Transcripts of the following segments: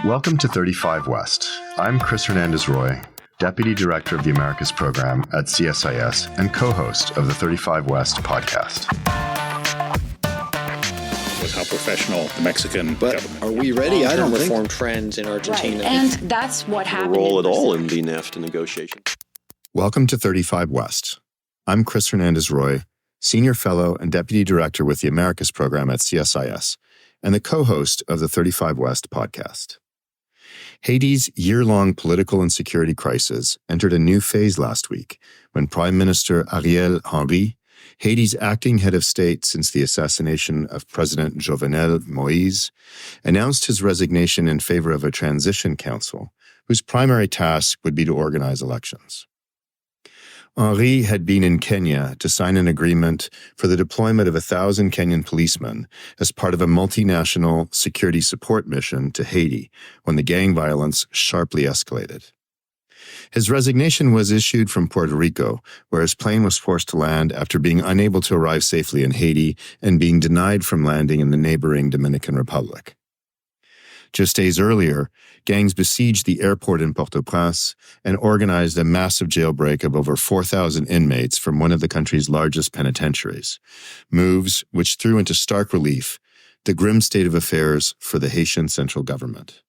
Welcome to 35 West. I'm Chris Hernandez-Roy, Deputy Director of the Americas Program at CSIS and co-host of the 35 West podcast. Was how professional the Mexican government. Are we ready? I don't think. Reform trends in Argentina. Right. And that's what happened. Role at all in the NAFTA negotiations. Welcome to 35 West. I'm Chris Hernandez-Roy, Senior Fellow and Deputy Director with the Americas Program at CSIS, and the co-host of the 35 West podcast. Haiti's year-long political and security crisis entered a new phase last week when Prime Minister Ariel Henry, Haiti's acting head of state since the assassination of President Jovenel Moïse, announced his resignation in favor of a transition council whose primary task would be to organize elections. Henry had been in Kenya to sign an agreement for the deployment of 1,000 Kenyan policemen as part of a multinational security support mission to Haiti when the gang violence sharply escalated. His resignation was issued from Puerto Rico, where his plane was forced to land after being unable to arrive safely in Haiti and being denied from landing in the neighboring Dominican Republic. Just days earlier, gangs besieged the airport in Port-au-Prince and organized a massive jailbreak of over 4,000 inmates from one of the country's largest penitentiaries, moves which threw into stark relief the grim state of affairs for the Haitian central government.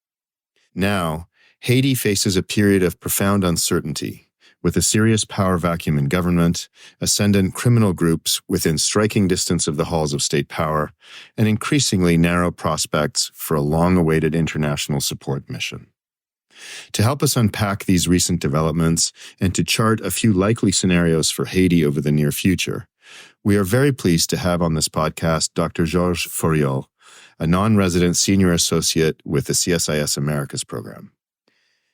Now, Haiti faces a period of profound uncertainty, with a serious power vacuum in government, ascendant criminal groups within striking distance of the halls of state power, and increasingly narrow prospects for a long-awaited international support mission. To help us unpack these recent developments and to chart a few likely scenarios for Haiti over the near future, we are very pleased to have on this podcast Dr. Georges Fauriol, a non-resident senior associate with the CSIS Americas Program.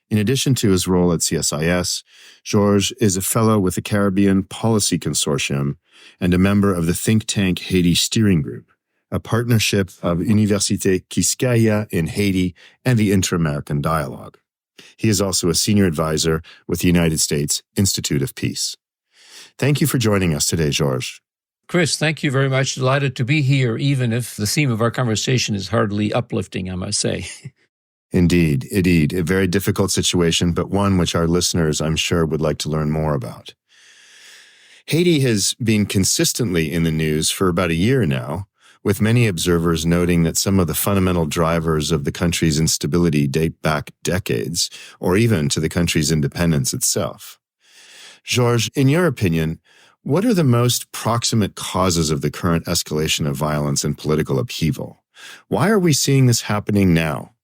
In addition to his role at CSIS, Georges is a fellow with the Caribbean Policy Consortium and a member of the think tank Haiti Steering Group, a partnership of Université Quisqueya in Haiti and the Inter-American Dialogue. He is also a senior advisor with the United States Institute of Peace. Thank you for joining us today, Georges. Chris, thank you very much. Delighted to be here, even if the theme of our conversation is hardly uplifting, I must say. Indeed. A very difficult situation, but one which our listeners, I'm sure, would like to learn more about. Haiti has been consistently in the news for about a year now, with many observers noting that some of the fundamental drivers of the country's instability date back decades, or even to the country's independence itself. Georges, in your opinion, what are the most proximate causes of the current escalation of violence and political upheaval? Why are we seeing this happening now?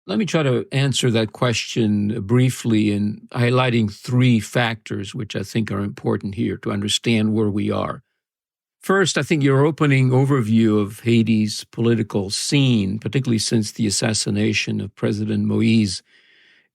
Let me try to answer that question briefly in highlighting three factors which I think are important here to understand where we are. First, I think your opening overview of Haiti's political scene, particularly since the assassination of President Moïse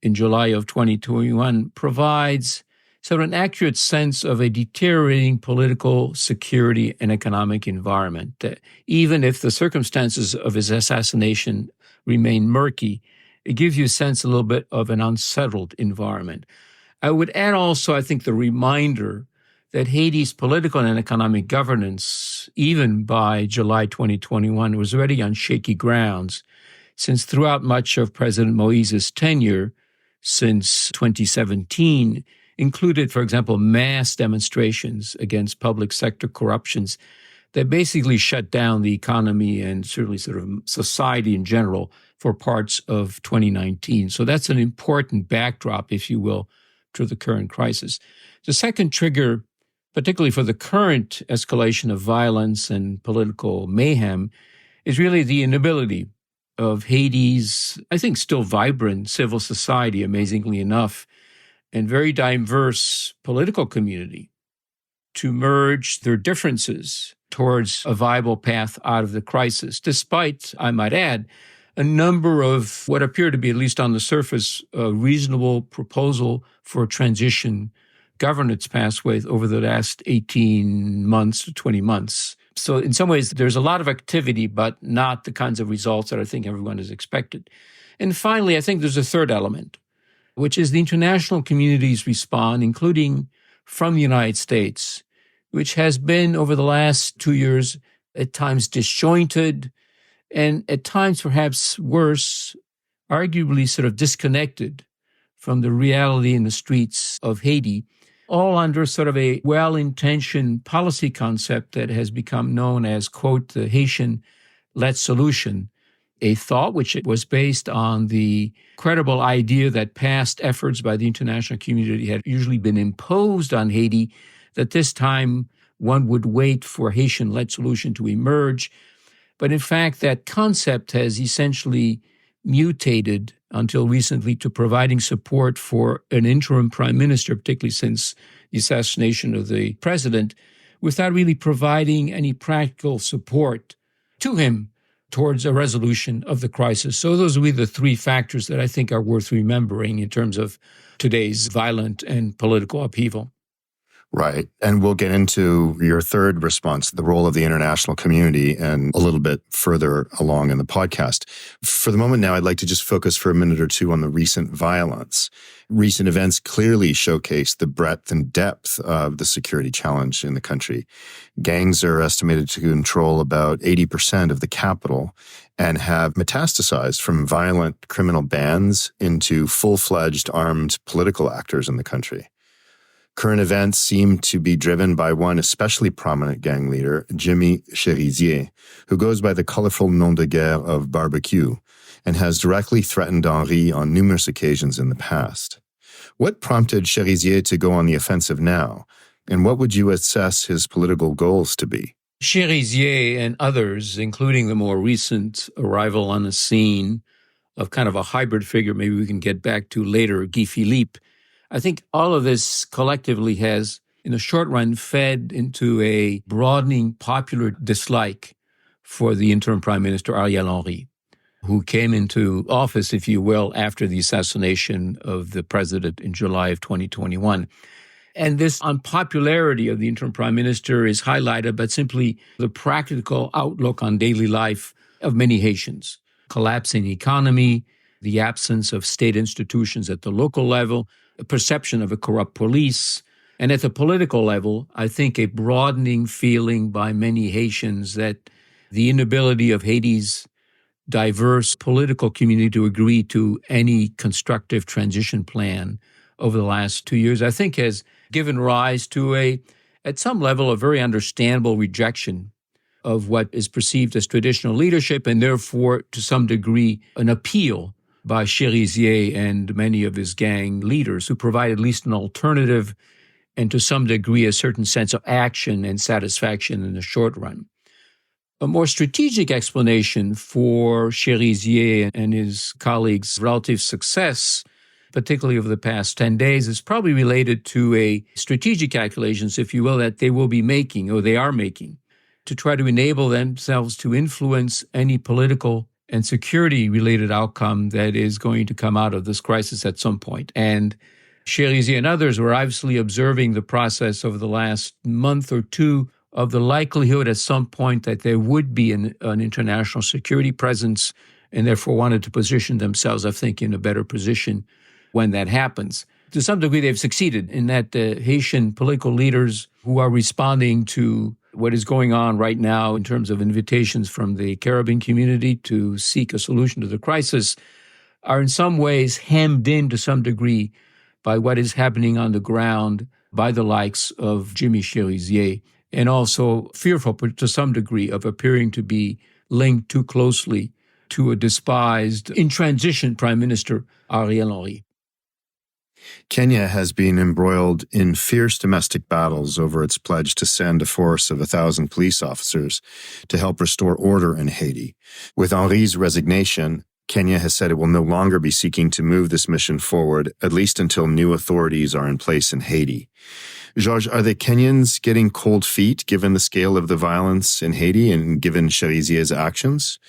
in July of 2021, provides sort of an accurate sense of a deteriorating political, security, and economic environment. Even if the circumstances of his assassination remain murky, it gives you a sense a little bit of an unsettled environment. I would add also, I think, the reminder that Haiti's political and economic governance, even by July 2021, was already on shaky grounds, since throughout much of President Moïse's tenure since 2017 included, for example, mass demonstrations against public sector corruptions that basically shut down the economy and certainly sort of society in general for parts of 2019. So that's an important backdrop, if you will, to the current crisis. The second trigger, particularly for the current escalation of violence and political mayhem, is really the inability of Haiti's, I think, still vibrant civil society, amazingly enough, and very diverse political community to merge their differences towards a viable path out of the crisis, despite, I might add, a number of what appear to be, at least on the surface, a reasonable proposal for a transition governance pathway over the last 18 months to 20 months. So in some ways, there's a lot of activity, but not the kinds of results that I think everyone has expected. And finally, I think there's a third element, which is the international community's response, including from the United States, which has been over the last 2 years at times disjointed and at times perhaps worse, arguably sort of disconnected from the reality in the streets of Haiti, all under sort of a well-intentioned policy concept that has become known as, quote, the Haitian-led solution, a thought which was based on the credible idea that past efforts by the international community had usually been imposed on Haiti, that this time one would wait for a Haitian-led solution to emerge. But in fact, that concept has essentially mutated until recently to providing support for an interim prime minister, particularly since the assassination of the president, without really providing any practical support to him towards a resolution of the crisis. So those would be the three factors that I think are worth remembering in terms of today's violent and political upheaval. Right. And we'll get into your third response, the role of the international community, and a little bit further along in the podcast. For the moment now, I'd like to just focus for a minute or two on the recent violence. Recent events clearly showcase the breadth and depth of the security challenge in the country. Gangs are estimated to control about 80% of the capital and have metastasized from violent criminal bands into full-fledged armed political actors in the country. Current events seem to be driven by one especially prominent gang leader, Jimmy Cherizier, who goes by the colorful nom de guerre of Barbecue and has directly threatened Henry on numerous occasions in the past. What prompted Cherizier to go on the offensive now, and what would you assess his political goals to be? Cherizier and others, including the more recent arrival on the scene of kind of a hybrid figure, maybe we can get back to later, Guy Philippe, I think all of this collectively has, in the short run, fed into a broadening popular dislike for the interim Prime Minister Ariel Henry, who came into office, if you will, after the assassination of the president in July of 2021. And this unpopularity of the interim Prime Minister is highlighted by simply the practical outlook on daily life of many Haitians. Collapsing economy, the absence of state institutions at the local level, a perception of a corrupt police, and at the political level, I think a broadening feeling by many Haitians that the inability of Haiti's diverse political community to agree to any constructive transition plan over the last 2 years, I think has given rise to at some level, a very understandable rejection of what is perceived as traditional leadership, and therefore, to some degree, an appeal by Cherizier and many of his gang leaders who provide at least an alternative and to some degree a certain sense of action and satisfaction in the short run. A more strategic explanation for Cherizier and his colleagues' relative success, particularly over the past 10 days, is probably related to a strategic calculations, if you will, that they will be making, or they are making, to try to enable themselves to influence any political and security-related outcome that is going to come out of this crisis at some point. And Cherizier and others were obviously observing the process over the last month or two of the likelihood at some point that there would be an international security presence, and therefore wanted to position themselves, I think, in a better position when that happens. To some degree, they've succeeded in that the Haitian political leaders who are responding to what is going on right now in terms of invitations from the Caribbean community to seek a solution to the crisis are in some ways hemmed in to some degree by what is happening on the ground by the likes of Jimmy Cherizier, and also fearful to some degree of appearing to be linked too closely to a despised, in transition, Prime Minister Ariel Henry. Kenya has been embroiled in fierce domestic battles over its pledge to send a force of 1,000 police officers to help restore order in Haiti. With Henry's resignation, Kenya has said it will no longer be seeking to move this mission forward, at least until new authorities are in place in Haiti. Georges, are the Kenyans getting cold feet given the scale of the violence in Haiti and given Cherizier's actions?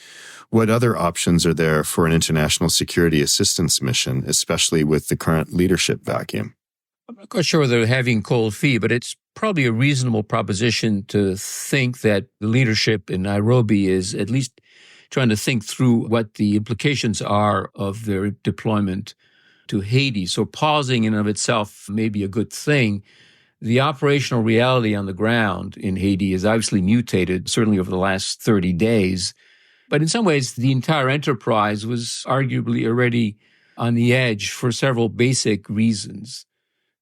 What other options are there for an international security assistance mission, especially with the current leadership vacuum? I'm not quite sure whether they're having cold feet, but it's probably a reasonable proposition to think that the leadership in Nairobi is at least trying to think through what the implications are of their deployment to Haiti. So pausing in and of itself may be a good thing. The operational reality on the ground in Haiti is obviously mutated, certainly over the last 30 days. But in some ways, the entire enterprise was arguably already on the edge for several basic reasons.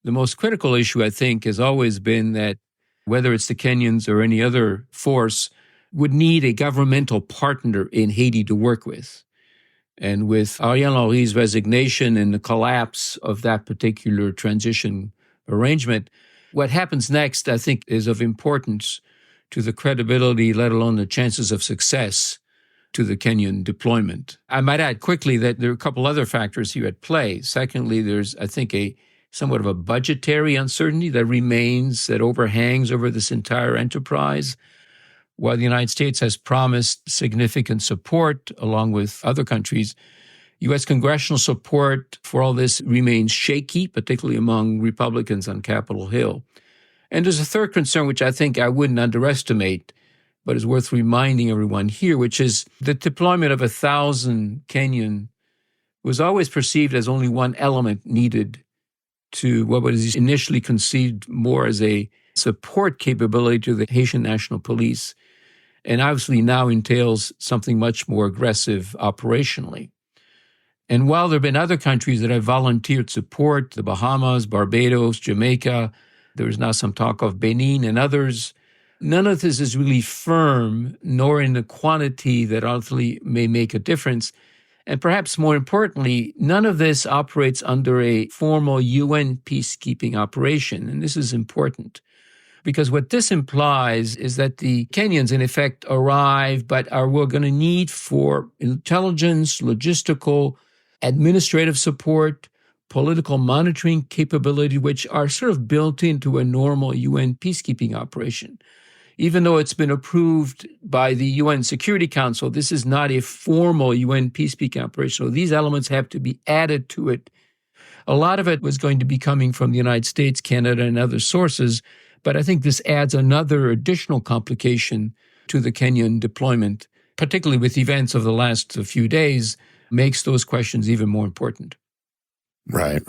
The most critical issue, I think, has always been that whether it's the Kenyans or any other force would need a governmental partner in Haiti to work with. And with Ariel Henry's resignation and the collapse of that particular transition arrangement, what happens next, I think, is of importance to the credibility, let alone the chances of success to the Kenyan deployment. I might add quickly that there are a couple other factors here at play. Secondly, there's, I think, a somewhat of a budgetary uncertainty that remains, that overhangs over this entire enterprise. While the United States has promised significant support, along with other countries, U.S. congressional support for all this remains shaky, particularly among Republicans on Capitol Hill. And there's a third concern, which I think I wouldn't underestimate, but is worth reminding everyone here, which is the deployment of 1,000 Kenyan was always perceived as only one element needed to what was initially conceived more as a support capability to the Haitian National Police, and obviously now entails something much more aggressive operationally. And while there have been other countries that have volunteered support, the Bahamas, Barbados, Jamaica, there is now some talk of Benin and others, none of this is really firm, nor in the quantity that ultimately may make a difference. And perhaps more importantly, none of this operates under a formal UN peacekeeping operation. And this is important because what this implies is that the Kenyans, in effect, arrive, but we're going to need for intelligence, logistical, administrative support, political monitoring capability, which are sort of built into a normal UN peacekeeping operation. Even though it's been approved by the UN Security Council, this is not a formal UN peacekeeping operation. So these elements have to be added to it. A lot of it was going to be coming from the United States, Canada, and other sources, but I think this adds another additional complication to the Kenyan deployment, particularly with events of the last few days, makes those questions even more important. Right.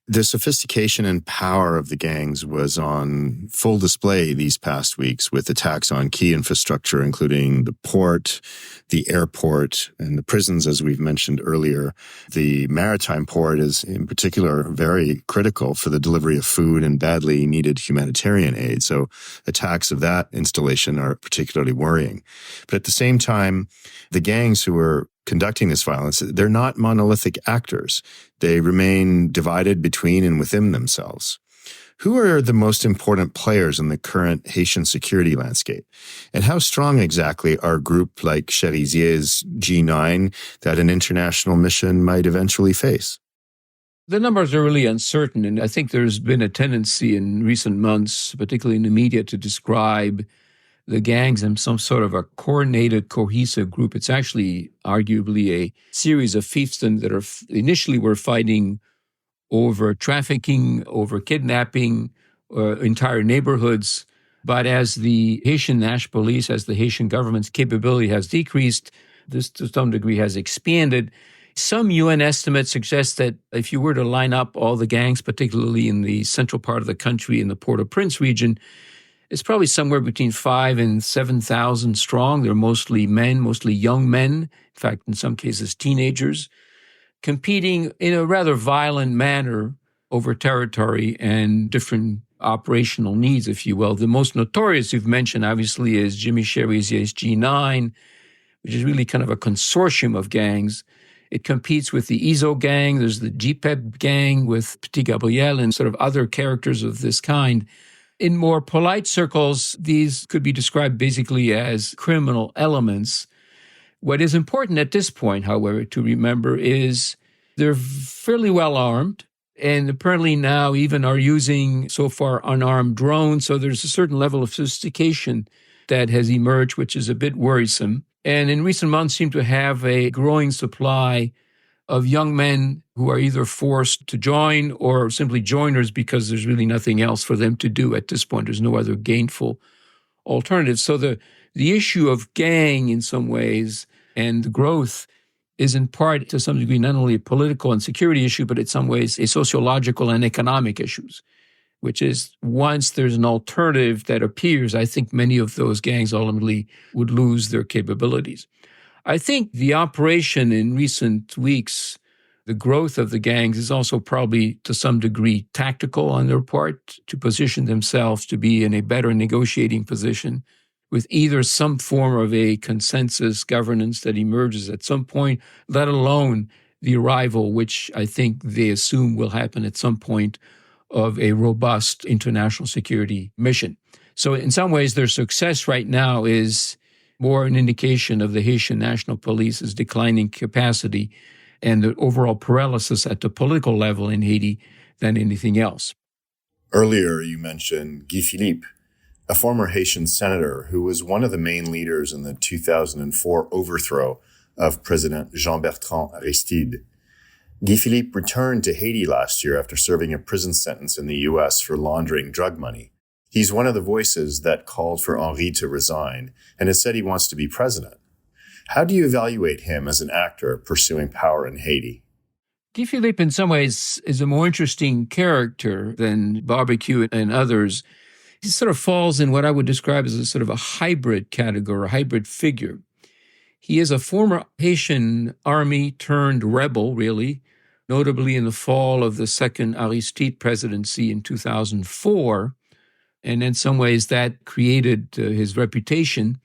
The sophistication and power of the gangs was on full display these past weeks with attacks on key infrastructure, including the port, the airport, and the prisons, as we've mentioned earlier. The maritime port is in particular very critical for the delivery of food and badly needed humanitarian aid. So attacks of that installation are particularly worrying. But at the same time, the gangs who are conducting this violence, they're not monolithic actors. They remain divided between and within themselves. Who are the most important players in the current Haitian security landscape? And how strong exactly are a group like Cherizier's G9 that an international mission might eventually face? The numbers are really uncertain, and I think there's been a tendency in recent months, particularly in the media, to describe the gangs in some sort of a coordinated, cohesive group. It's actually arguably a series of fiefdoms that initially were fighting over trafficking, over kidnapping, entire neighborhoods. But as the Haitian National Police, as the Haitian government's capability has decreased, this to some degree has expanded. Some UN estimates suggest that if you were to line up all the gangs, particularly in the central part of the country, in the Port-au-Prince region, it's probably somewhere between 5,000 and 7,000 strong. They're mostly men, mostly young men, in fact, in some cases, teenagers, competing in a rather violent manner over territory and different operational needs, if you will. The most notorious you've mentioned, obviously, is Jimmy Cherizier's G9, which is really kind of a consortium of gangs. It competes with the Izo gang. There's the GPEB gang with Petit Gabriel and sort of other characters of this kind. In more polite circles, these could be described basically as criminal elements. What is important at this point, however, to remember is they're fairly well armed and apparently now even are using so far unarmed drones. So there's a certain level of sophistication that has emerged, which is a bit worrisome. And in recent months seem to have a growing supply of young men who are either forced to join or simply joiners because there's really nothing else for them to do at this point. There's no other gainful alternative. So the issue of gang in some ways and the growth is in part to some degree not only a political and security issue, but in some ways a sociological and economic issues, which is once there's an alternative that appears, I think many of those gangs ultimately would lose their capabilities. I think the operation in recent weeks, the growth of the gangs is also probably to some degree tactical on their part to position themselves to be in a better negotiating position with either some form of a consensus governance that emerges at some point, let alone the arrival, which I think they assume will happen at some point, of a robust international security mission. So in some ways, their success right now is more an indication of the Haitian National Police's declining capacity and the overall paralysis at the political level in Haiti than anything else. Earlier, you mentioned Guy Philippe, a former Haitian senator who was one of the main leaders in the 2004 overthrow of President Jean-Bertrand Aristide. Guy Philippe returned to Haiti last year after serving a prison sentence in the U.S. for laundering drug money. He's one of the voices that called for Henry to resign and has said he wants to be president. How do you evaluate him as an actor pursuing power in Haiti? Guy Philippe, in some ways, is a more interesting character than Barbecue and others. He sort of falls in what I would describe as a sort of a hybrid category, a hybrid figure. He is a former Haitian army turned rebel, really, notably in the fall of the second Aristide presidency in 2004. And in some ways that created his reputation.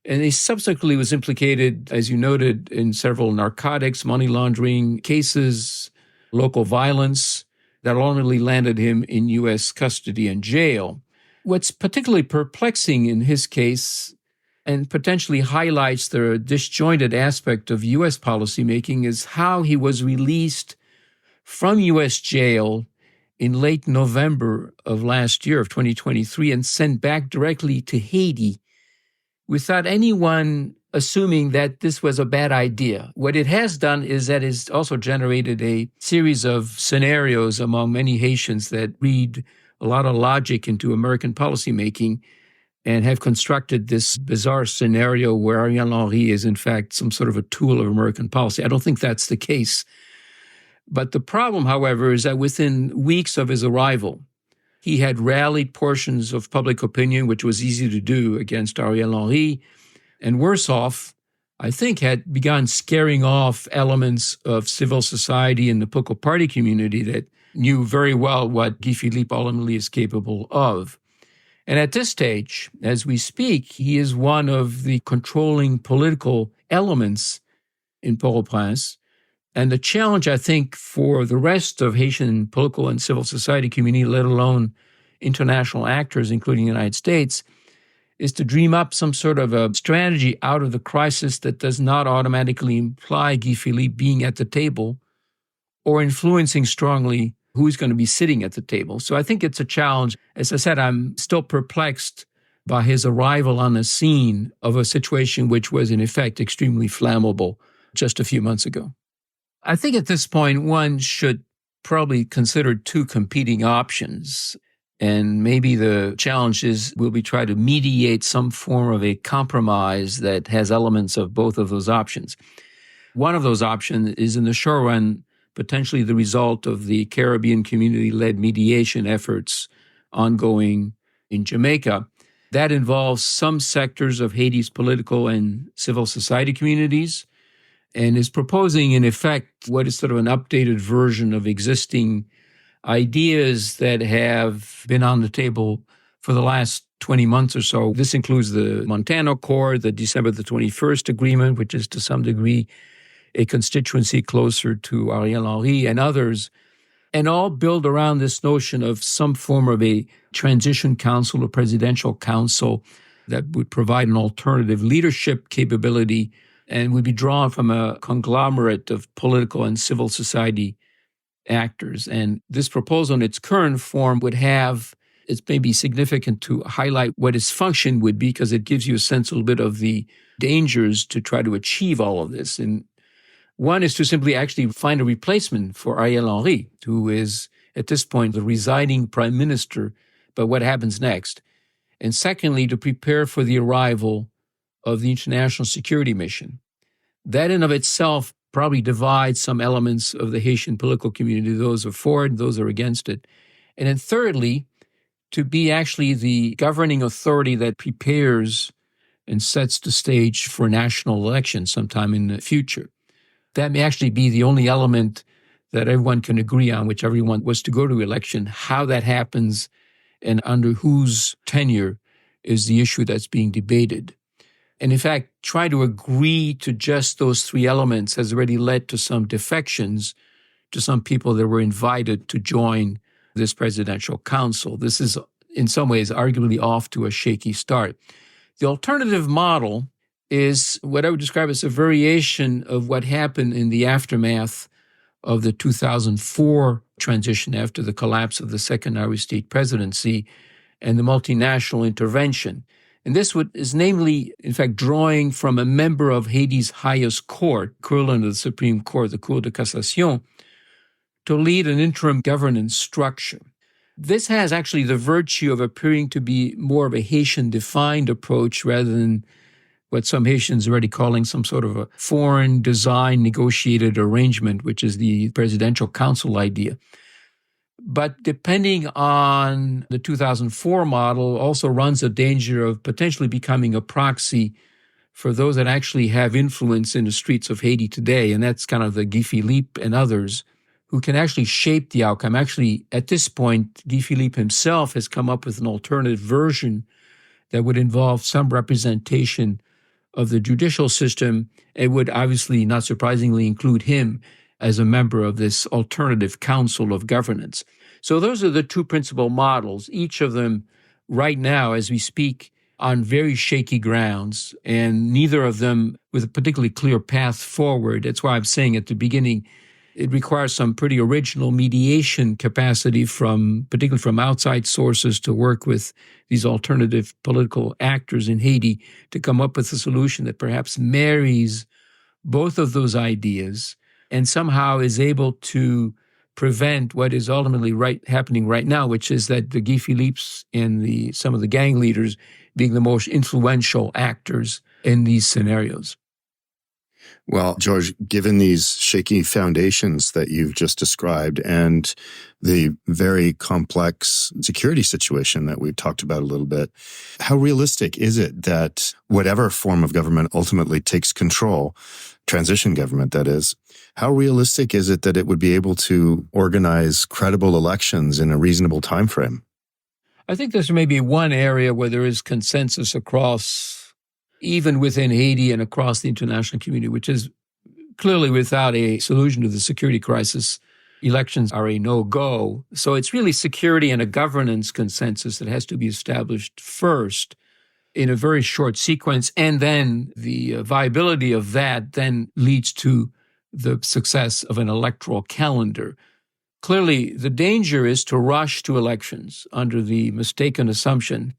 And he subsequently was implicated, as you noted, in several narcotics, money laundering cases, local violence that ultimately landed him in U.S. custody and jail. What's particularly perplexing in his case and potentially highlights the disjointed aspect of U.S. policymaking is how he was released from U.S. jail in late November of last year, of 2023, and sent back directly to Haiti without anyone assuming that this was a bad idea. What it has done is that it's also generated a series of scenarios among many Haitians that read a lot of logic into American policymaking and have constructed this bizarre scenario where Ariel Henry is, in fact, some sort of a tool of American policy. I don't think that's the case. But the problem, however, is that within weeks of his arrival, he had rallied portions of public opinion, which was easy to do, against Ariel Henry, and worse off, I think, had begun scaring off elements of civil society and the political party community that knew very well what Guy Philippe ultimately is capable of. And at this stage, as we speak, he is one of the controlling political elements in Port-au-Prince. And the challenge, I think, for the rest of Haitian political and civil society community, let alone international actors, including the United States, is to dream up some sort of a strategy out of the crisis that does not automatically imply Guy Philippe being at the table or influencing strongly who's going to be sitting at the table. So I think it's a challenge. As I said, I'm still perplexed by his arrival on the scene of a situation which was, in effect, extremely flammable just a few months ago. I think at this point, one should probably consider two competing options. And maybe the challenge is will we try to mediate some form of a compromise that has elements of both of those options. One of those options is in the short run, potentially the result of the Caribbean community-led mediation efforts ongoing in Jamaica. That involves some sectors of Haiti's political and civil society communities, and is proposing, in effect, what is sort of an updated version of existing ideas that have been on the table for the last 20 months or so. This includes the Montano Accord, the December the 21st agreement, which is to some degree a constituency closer to Ariel Henry and others, and all build around this notion of some form of a transition council or presidential council that would provide an alternative leadership capability and would be drawn from a conglomerate of political and civil society actors. And this proposal in its current form would have, it's maybe significant to highlight what its function would be because it gives you a sense a little bit of the dangers to try to achieve all of this. And one is to simply actually find a replacement for Ariel Henry, who is at this point the residing prime minister, but what happens next? And secondly, to prepare for the arrival of the international security mission. That in of itself probably divides some elements of the Haitian political community. Those are for it, those are against it. And then thirdly, to be actually the governing authority that prepares and sets the stage for national elections sometime in the future. That may actually be the only element that everyone can agree on, which everyone was to go to election. How that happens and under whose tenure is the issue that's being debated. And in fact, trying to agree to just those three elements has already led to some defections to some people that were invited to join this presidential council. This is, in some ways, arguably off to a shaky start. The alternative model is what I would describe as a variation of what happened in the aftermath of the 2004 transition after the collapse of the second Irish state presidency and the multinational intervention. And this is namely, in fact, drawing from a member of Haiti's highest court, equivalent of the Supreme Court, the Cour de Cassation, to lead an interim governance structure. This has actually the virtue of appearing to be more of a Haitian-defined approach rather than what some Haitians are already calling some sort of a foreign design negotiated arrangement, which is the presidential council idea. But depending on the 2004 model, also runs a danger of potentially becoming a proxy for those that actually have influence in the streets of Haiti today. And that's kind of the Guy Philippe and others who can actually shape the outcome. Actually, at this point, Guy Philippe himself has come up with an alternative version that would involve some representation of the judicial system. It would obviously, not surprisingly, include him as a member of this alternative council of governance. So those are the two principal models, each of them right now, as we speak, on very shaky grounds, and neither of them with a particularly clear path forward. That's why I'm saying at the beginning, it requires some pretty original mediation capacity particularly from outside sources to work with these alternative political actors in Haiti to come up with a solution that perhaps marries both of those ideas and somehow is able to prevent what is ultimately happening right now, which is that the Guy Philippes and some of the gang leaders being the most influential actors in these scenarios. Well, George, given these shaky foundations that you've just described and the very complex security situation that we've talked about a little bit, how realistic is it that whatever form of government ultimately takes control, transition government that is, how realistic is it that it would be able to organize credible elections in a reasonable time frame? I think there's maybe one area where there is consensus across, even within Haiti and across the international community, which is clearly without a solution to the security crisis, elections are a no-go. So it's really security and a governance consensus that has to be established first in a very short sequence, and then the viability of that then leads to the success of an electoral calendar. Clearly, the danger is to rush to elections under the mistaken assumption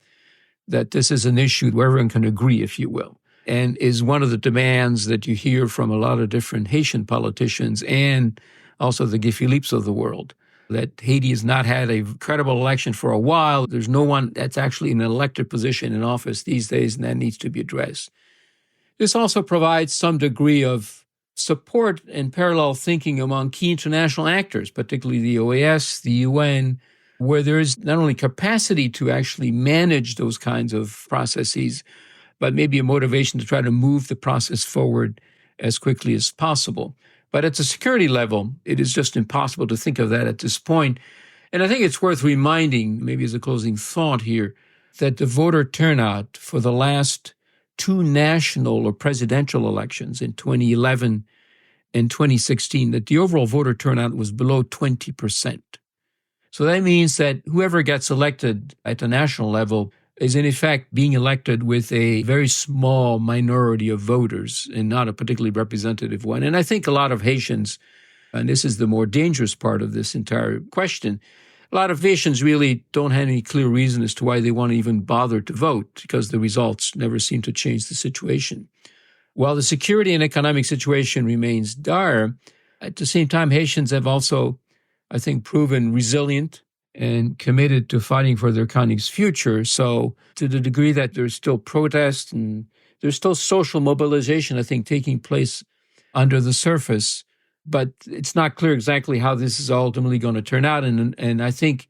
that this is an issue where everyone can agree, if you will, and is one of the demands that you hear from a lot of different Haitian politicians and also the Guy Philippes of the world, that Haiti has not had a credible election for a while. There's no one that's actually in an elected position in office these days, and that needs to be addressed. This also provides some degree of support and parallel thinking among key international actors, particularly the OAS, the UN, where there is not only capacity to actually manage those kinds of processes, but maybe a motivation to try to move the process forward as quickly as possible. But at the security level, it is just impossible to think of that at this point. And I think it's worth reminding, maybe as a closing thought here, that the voter turnout for the last two national or presidential elections in 2011 and 2016, that the overall voter turnout was below 20%. So that means that whoever gets elected at the national level is in effect being elected with a very small minority of voters and not a particularly representative one. And I think a lot of Haitians, and this is the more dangerous part of this entire question, a lot of Haitians really don't have any clear reason as to why they want to even bother to vote, because the results never seem to change the situation. While the security and economic situation remains dire, at the same time, Haitians have also, I think, proven resilient and committed to fighting for their country's future. So to the degree that there's still protest and there's still social mobilization, I think, taking place under the surface, but it's not clear exactly how this is ultimately going to turn out. And I think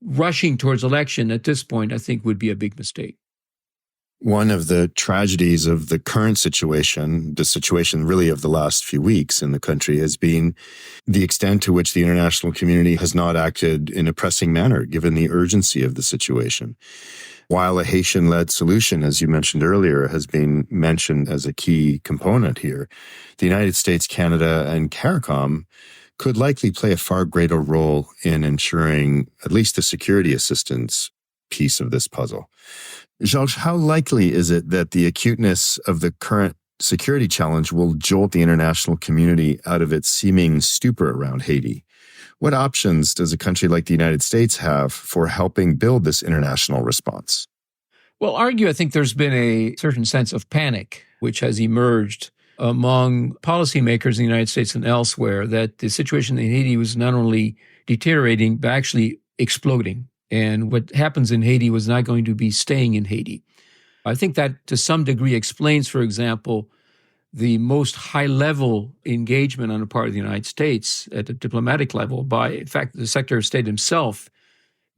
rushing towards election at this point, I think, would be a big mistake. One of the tragedies of the current situation, the situation really of the last few weeks in the country, has been the extent to which the international community has not acted in a pressing manner, given the urgency of the situation. While a Haitian-led solution, as you mentioned earlier, has been mentioned as a key component here, the United States, Canada, and CARICOM could likely play a far greater role in ensuring at least the security assistance piece of this puzzle. Georges, how likely is it that the acuteness of the current security challenge will jolt the international community out of its seeming stupor around Haiti? What options does a country like the United States have for helping build this international response? Well, I think there's been a certain sense of panic, which has emerged among policymakers in the United States and elsewhere, that the situation in Haiti was not only deteriorating, but actually exploding. And what happens in Haiti was not going to be staying in Haiti. I think that to some degree explains, for example, the most high-level engagement on the part of the United States at the diplomatic level by, in fact, the Secretary of State himself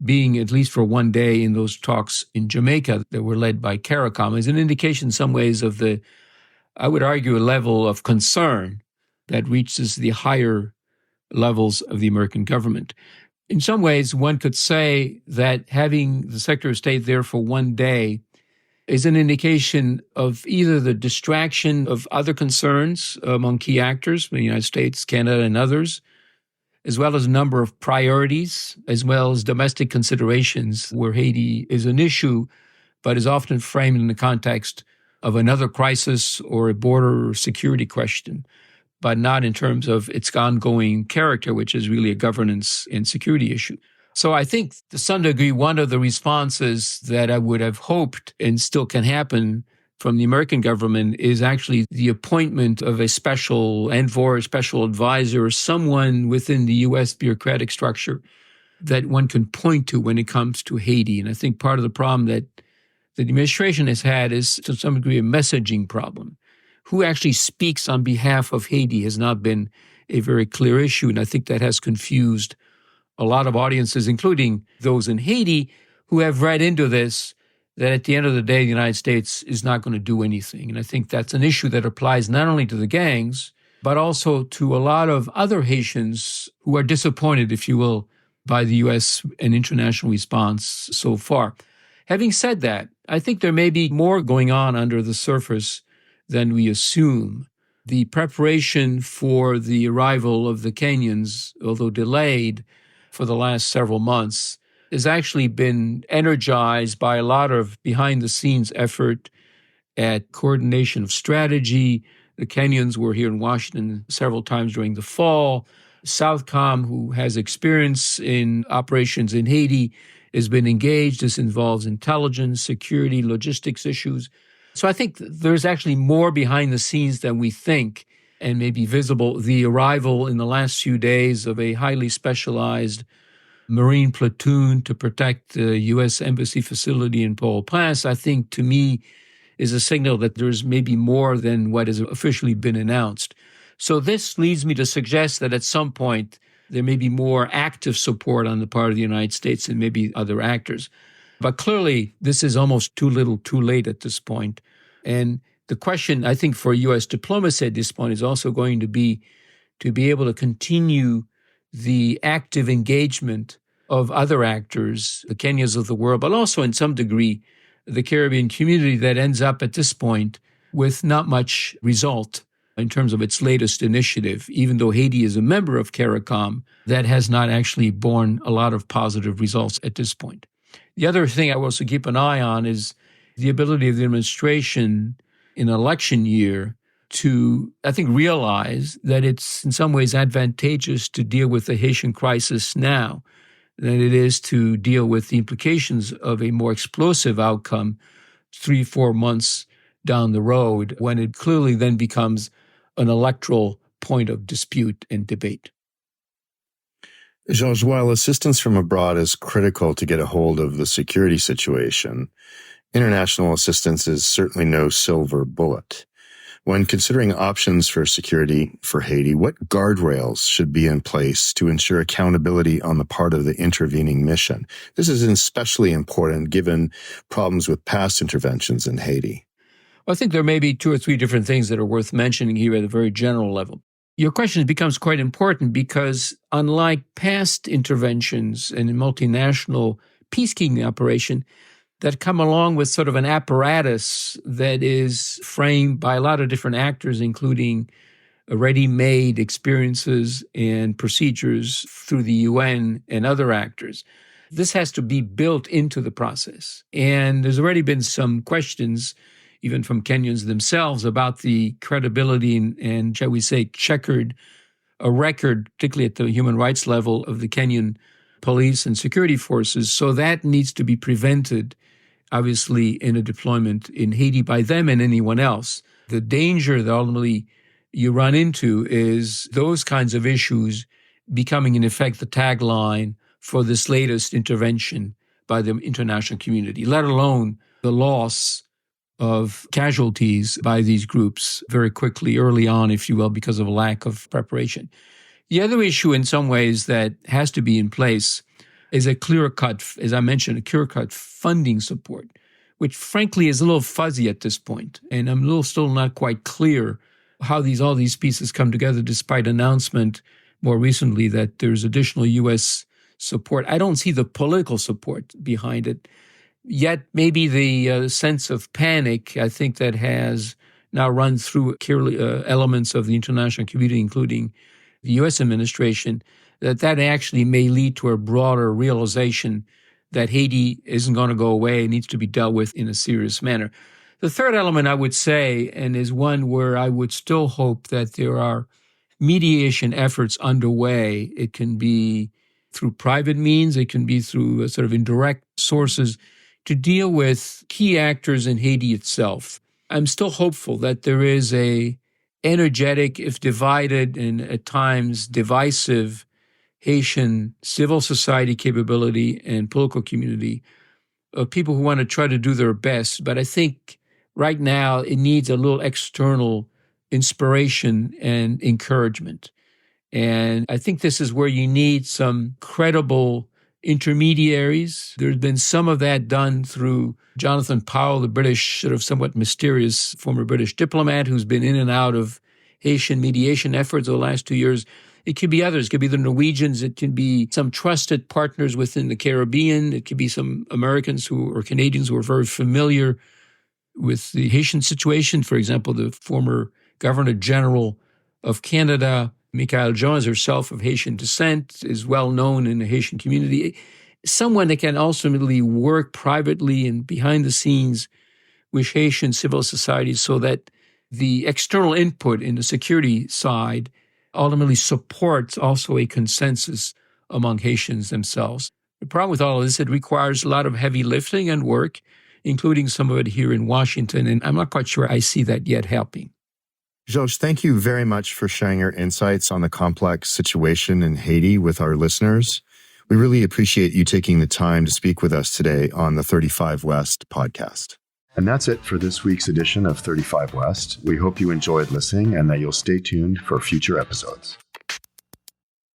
being, at least for one day, in those talks in Jamaica that were led by CARICOM, is an indication in some ways of the, I would argue, a level of concern that reaches the higher levels of the American government. In some ways, one could say that having the Secretary of State there for one day is an indication of either the distraction of other concerns among key actors, the United States, Canada, and others, as well as a number of priorities, as well as domestic considerations where Haiti is an issue, but is often framed in the context of another crisis or a border security question, but not in terms of its ongoing character, which is really a governance and security issue. So I think to some degree, one of the responses that I would have hoped and still can happen from the American government is actually the appointment of a special envoy, special advisor, or someone within the U.S. bureaucratic structure that one can point to when it comes to Haiti. And I think part of the problem that the administration has had is to some degree a messaging problem. Who actually speaks on behalf of Haiti has not been a very clear issue, and I think that has confused a lot of audiences, including those in Haiti, who have read into this that at the end of the day, the United States is not going to do anything. And I think that's an issue that applies not only to the gangs, but also to a lot of other Haitians who are disappointed, if you will, by the U.S. and international response so far. Having said that, I think there may be more going on under the surface than we assume. The preparation for the arrival of the Kenyans, although delayed for the last several months, has actually been energized by a lot of behind-the-scenes effort at coordination of strategy. The Kenyans were here in Washington several times during the fall. Southcom, who has experience in operations in Haiti, has been engaged. This involves intelligence, security, logistics issues. So I think there's actually more behind the scenes than we think and may be visible. The arrival in the last few days of a highly specialized Marine platoon to protect the U.S. Embassy facility in Port-au-Prince, I think, to me, is a signal that there's maybe more than what has officially been announced. So this leads me to suggest that at some point there may be more active support on the part of the United States and maybe other actors. But clearly, this is almost too little, too late at this point. And the question, I think, for U.S. diplomacy at this point is also going to be able to continue the active engagement of other actors, the Kenyans of the world, but also in some degree the Caribbean community that ends up at this point with not much result in terms of its latest initiative. Even though Haiti is a member of CARICOM, that has not actually borne a lot of positive results at this point. The other thing I will also keep an eye on is the ability of the administration in an election year to, I think, realize that it's in some ways advantageous to deal with the Haitian crisis now than it is to deal with the implications of a more explosive outcome 3-4 months down the road, when it clearly then becomes an electoral point of dispute and debate. Georges, while assistance from abroad is critical to get a hold of the security situation, international assistance is certainly no silver bullet. When considering options for security for Haiti, what guardrails should be in place to ensure accountability on the part of the intervening mission? This is especially important given problems with past interventions in Haiti. Well, I think there may be two or three different things that are worth mentioning here at a very general level. Your question becomes quite important because unlike past interventions in a multinational peacekeeping operation, that come along with sort of an apparatus that is framed by a lot of different actors, including ready-made experiences and procedures through the UN and other actors. This has to be built into the process. And there's already been some questions, even from Kenyans themselves, about the credibility and shall we say, checkered a record, particularly at the human rights level of the Kenyan police and security forces. So that needs to be prevented, obviously, in a deployment in Haiti by them and anyone else. The danger that ultimately you run into is those kinds of issues becoming, in effect, the tagline for this latest intervention by the international community, let alone the loss of casualties by these groups very quickly, early on, if you will, because of a lack of preparation. The other issue in some ways that has to be in place is a clear-cut, as I mentioned, a clear-cut funding support, which frankly is a little fuzzy at this point. And I'm still not quite clear how all these pieces come together, despite announcement more recently that there's additional U.S. support. I don't see the political support behind it. Yet maybe the sense of panic, I think, that has now run through elements of the international community, including the U.S. administration, that actually may lead to a broader realization that Haiti isn't going to go away. It needs to be dealt with in a serious manner. The third element, I would say, and is one where I would still hope that there are mediation efforts underway. It can be through private means. It can be through sort of indirect sources to deal with key actors in Haiti itself. I'm still hopeful that there is a energetic, if divided and at times divisive, Haitian civil society capability and political community of people who want to try to do their best. But I think right now it needs a little external inspiration and encouragement. And I think this is where you need some credible intermediaries. There's been some of that done through Jonathan Powell, the British, sort of somewhat mysterious former British diplomat who's been in and out of Haitian mediation efforts over the last 2 years. It could be others. It could be the Norwegians. It can be some trusted partners within the Caribbean. It could be some Americans or Canadians who are very familiar with the Haitian situation. For example, the former Governor General of Canada, Michaëlle Jean, herself of Haitian descent, is well known in the Haitian community. Someone that can ultimately work privately and behind the scenes with Haitian civil society so that the external input in the security side ultimately supports also a consensus among Haitians themselves. The problem with all of this, it requires a lot of heavy lifting and work, including some of it here in Washington, and I'm not quite sure I see that yet helping. Georges, thank you very much for sharing your insights on the complex situation in Haiti with our listeners. We really appreciate you taking the time to speak with us today on the 35 West podcast. And that's it for this week's edition of 35 West. We hope you enjoyed listening and that you'll stay tuned for future episodes.